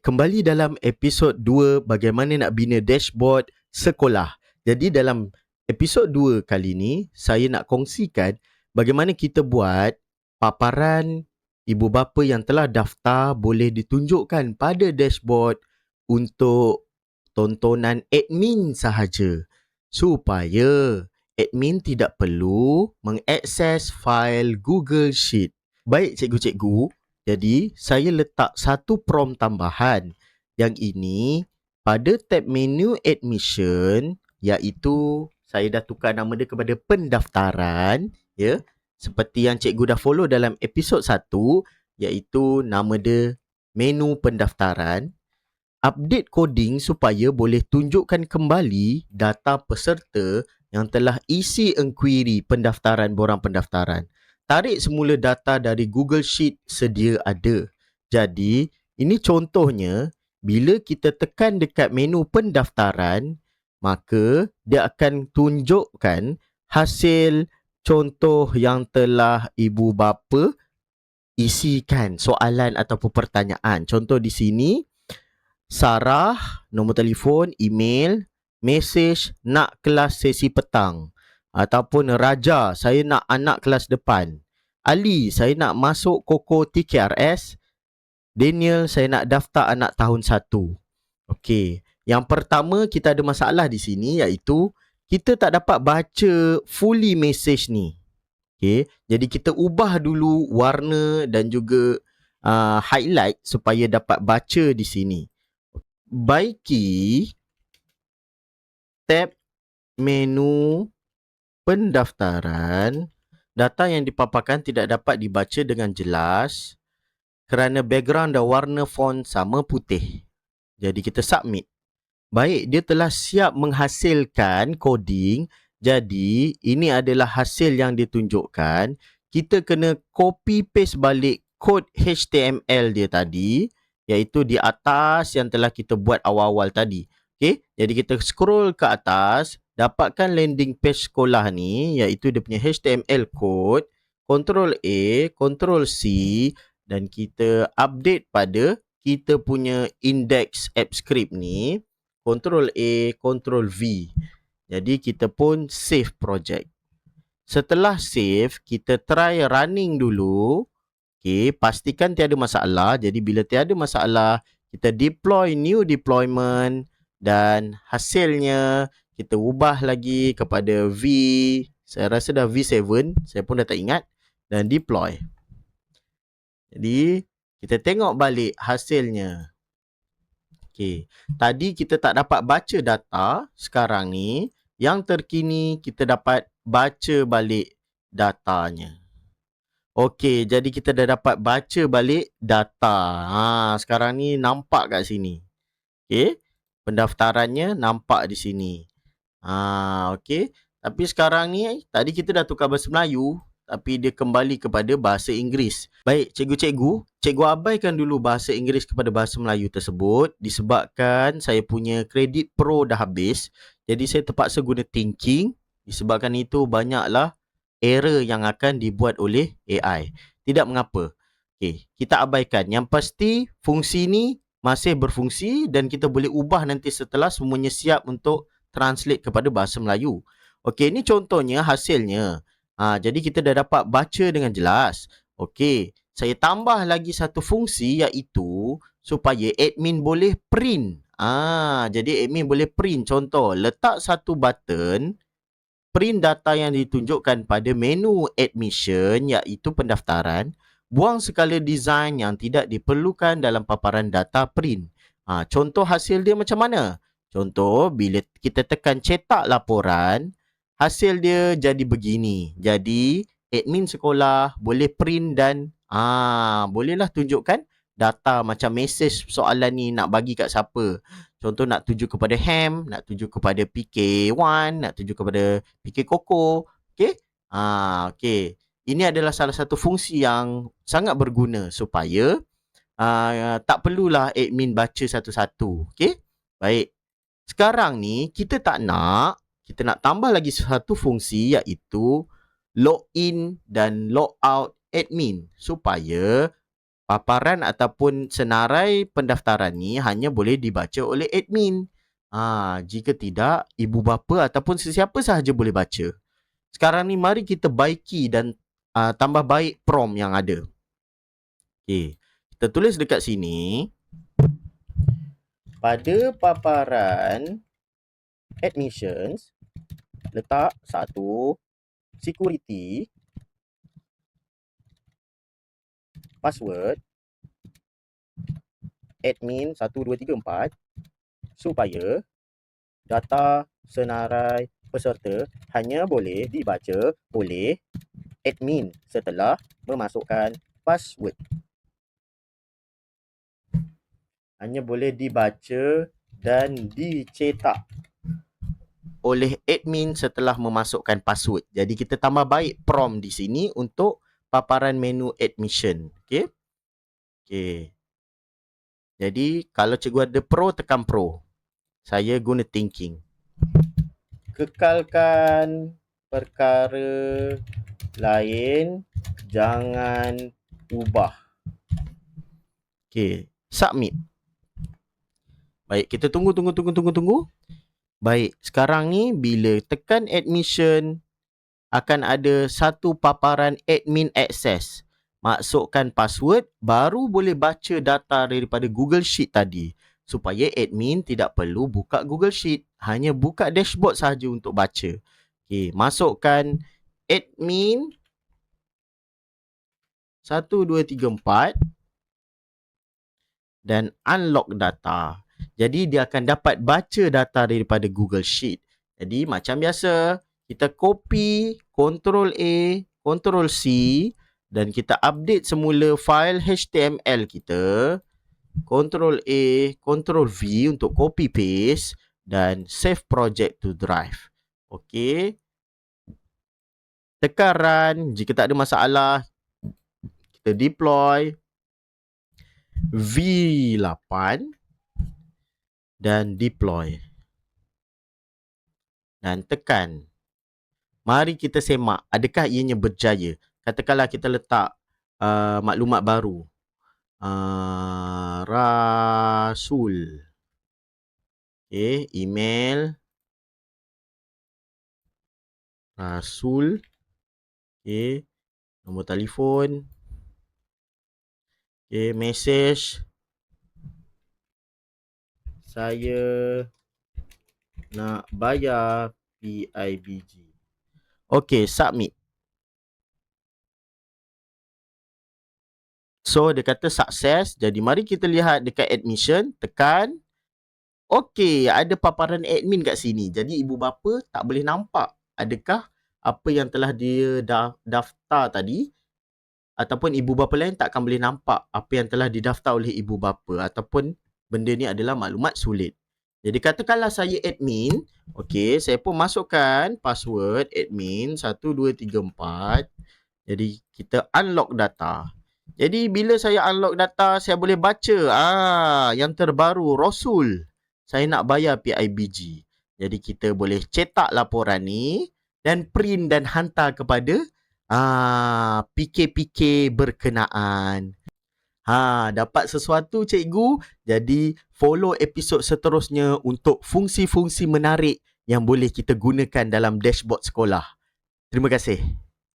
kembali dalam episod 2 bagaimana nak bina dashboard sekolah. Jadi dalam episod 2 kali ni, saya nak kongsikan bagaimana kita buat paparan ibu bapa yang telah daftar boleh ditunjukkan pada dashboard untuk tontonan admin sahaja, supaya admin tidak perlu mengakses fail Google Sheet. Baik cikgu-cikgu, jadi saya letak satu prompt tambahan. Yang ini pada tab menu admission, iaitu saya dah tukar nama dia kepada pendaftaran, ya. Seperti yang cikgu dah follow dalam episod 1, iaitu nama dia menu pendaftaran. Update coding supaya boleh tunjukkan kembali data peserta yang telah isi enquiry pendaftaran borang pendaftaran. Tarik semula data dari Google Sheet sedia ada. Jadi, ini contohnya, bila kita tekan dekat menu pendaftaran, maka dia akan tunjukkan hasil contoh yang telah ibu bapa isikan soalan ataupun pertanyaan. Contoh di sini, Sarah, nombor telefon, email, mesej nak kelas sesi petang. Ataupun Raja, saya nak anak kelas depan. Ali, saya nak masuk Koko TKRS. Daniel, saya nak daftar anak tahun 1. Okey, yang pertama kita ada masalah di sini, iaitu kita tak dapat baca fully message ni. Okey, jadi kita ubah dulu warna dan juga highlight supaya dapat baca di sini. Baiki tab menu pendaftaran, data yang dipaparkan tidak dapat dibaca dengan jelas kerana background dan warna font sama putih. Jadi kita submit. Baik, dia telah siap menghasilkan coding. Jadi ini adalah hasil yang ditunjukkan. Kita kena copy paste balik kod HTML dia tadi, iaitu di atas yang telah kita buat awal-awal tadi. Okey, jadi kita scroll ke atas, dapatkan landing page sekolah ni, iaitu dia punya HTML code, Ctrl A, Ctrl C, dan kita update pada kita punya index app script ni, Ctrl A, Ctrl V. Jadi kita pun save project. Setelah save, kita try running dulu. Okey, pastikan tiada masalah. Jadi bila tiada masalah, kita deploy new deployment dan hasilnya kita ubah lagi kepada V. Saya rasa dah V7, saya pun dah tak ingat, dan deploy. Jadi kita tengok balik hasilnya. Okey, tadi kita tak dapat baca data, sekarang ni yang terkini kita dapat baca balik datanya. Okey, jadi kita dah dapat baca balik data. Sekarang ni nampak kat sini. Okey, pendaftarannya nampak di sini. Okey, tapi sekarang ni tadi kita dah tukar bahasa Melayu, tapi dia kembali kepada bahasa Inggeris. Baik, cikgu-cikgu, cikgu abaikan dulu bahasa Inggeris kepada bahasa Melayu tersebut disebabkan saya punya kredit pro dah habis. Jadi saya terpaksa guna thinking. Disebabkan itu banyaklah error yang akan dibuat oleh AI. Tidak mengapa. Okey, kita abaikan. Yang pasti fungsi ni masih berfungsi dan kita boleh ubah nanti setelah semuanya siap untuk translate kepada bahasa Melayu. Okey, ini contohnya hasilnya. Jadi kita dah dapat baca dengan jelas. Okey, saya tambah lagi satu fungsi, iaitu supaya admin boleh print. Jadi admin boleh print. Contoh, letak satu button print data yang ditunjukkan pada menu admission, iaitu pendaftaran. Buang segala design yang tidak diperlukan dalam paparan data print. Contoh hasil dia macam mana? Contoh, bila kita tekan cetak laporan, hasil dia jadi begini. Jadi, admin sekolah boleh print dan bolehlah tunjukkan data macam mesej soalan ni nak bagi kat siapa. Contoh nak tuju kepada Ham, nak tuju kepada PK1, nak tuju kepada PK Koko. Okey? Okey. Ini adalah salah satu fungsi yang sangat berguna supaya tak perlulah admin baca satu-satu. Okey? Baik. Sekarang ni kita nak tambah lagi satu fungsi, iaitu login dan logout admin, supaya paparan ataupun senarai pendaftaran ni hanya boleh dibaca oleh admin. Jika tidak, ibu bapa ataupun sesiapa sahaja boleh baca. Sekarang ni mari kita baiki dan tambah baik prompt yang ada. Okey, kita tulis dekat sini, pada paparan admissions, letak 1, security, password, admin 1, 2, 3, 4, supaya data senarai peserta hanya boleh dibaca oleh admin setelah memasukkan password. Hanya boleh dibaca dan dicetak oleh admin setelah memasukkan password. Jadi kita tambah baik prompt di sini untuk paparan menu admission. Okey. Okey. Jadi kalau cikgu ada pro, tekan pro. Saya guna thinking. Kekalkan perkara lain, jangan ubah. Okey, submit. Baik, kita tunggu. Baik, sekarang ni bila tekan admission, akan ada satu paparan admin access. Masukkan password, baru boleh baca data daripada Google Sheet tadi. Supaya admin tidak perlu buka Google Sheet. Hanya buka dashboard sahaja untuk baca. Okey, masukkan admin 1, 2, 3, 4 dan unlock data. Jadi dia akan dapat baca data daripada Google Sheet. Jadi macam biasa, kita copy, Ctrl A, Ctrl C dan kita update semula file HTML kita. Ctrl A, Ctrl V untuk copy paste dan save project to drive. Okey. Tekan run, jika tak ada masalah, kita deploy V8 dan deploy. Dan tekan. Mari kita semak, adakah ianya berjaya? Katakanlah kita letak maklumat baru. Rasul. Okay, email. Rasul. Okay, nombor telefon. Okay, message. Saya nak bayar PIBG. Okay, submit. So, dia kata sukses. Jadi, mari kita lihat dekat admission. Tekan. Okay, ada paparan admin kat sini. Jadi, ibu bapa tak boleh nampak adakah apa yang telah dia daftar tadi. Ataupun ibu bapa lain takkan boleh nampak apa yang telah didaftar oleh ibu bapa. Ataupun benda ni adalah maklumat sulit. Jadi katakanlah saya admin. Okey, saya pun masukkan password admin 1, 2, 3, 4. Jadi kita unlock data. Jadi bila saya unlock data, saya boleh baca yang terbaru Rasul. Saya nak bayar PIBG. Jadi kita boleh cetak laporan ni dan print dan hantar kepada PK-PK berkenaan. Dapat sesuatu cikgu. Jadi follow episod seterusnya untuk fungsi-fungsi menarik yang boleh kita gunakan dalam dashboard sekolah. Terima kasih.